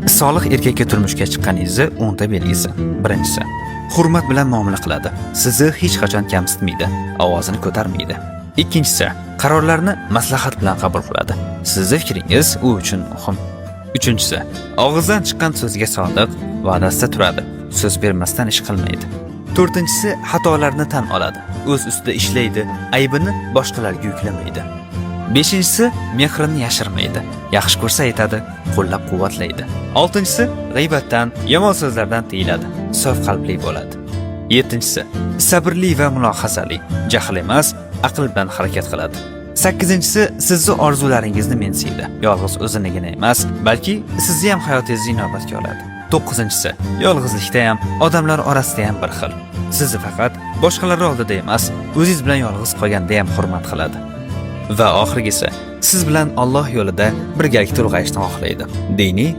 Solih erkakka turmushga chiqqaningizni 10 ta belgisi. Birinchisi, hurmat bilan muomala qiladi. Sizni hech qachon kamsitmaydi, ovozini ko'tarmaydi. Ikkinchisi, qarorlarni maslahat bilan qabul qiladi. Sizning fikringiz u uchun muhim. Uchinchisi, og'izdan chiqqan so'zga sodiq, va'dasida turadi. So'z bermasdan ish qilmaydi. To'rtinchisi, xatolarni tan oladi. O'z ustida ishlaydi, aybini boshqalarga yuklamaydi. Beshinchisi, mehrini yashirmaydi. Yaxshi ko'rsa aytadi, qo'llab-quvvatlaydi. Oltinchisi, g'iybatdan, yomon so'zlardan tiyiladi. Sof qalbli bo'ladi. Yettinchisi, sabrli va mulohazali. Jahl emas, aql bilan harakat qiladi. Sakkizinchisi, sizni orzularingizni mensiydi. Yolg'iz o'zinigina emas, balki sizni ham hayotingizni inobatga oladi. To'qqizinchisi, yolg'izlikda ham, odamlar orasida ham bir xil. Sizni faqat boshqalar oldida emas, o'zingiz bilan yolg'iz qolganda ham hurmat qiladi. Va oxirgisi, siz bilan Alloh yo'lida birgalikda ulg'ayishni xohlaydi. Diniy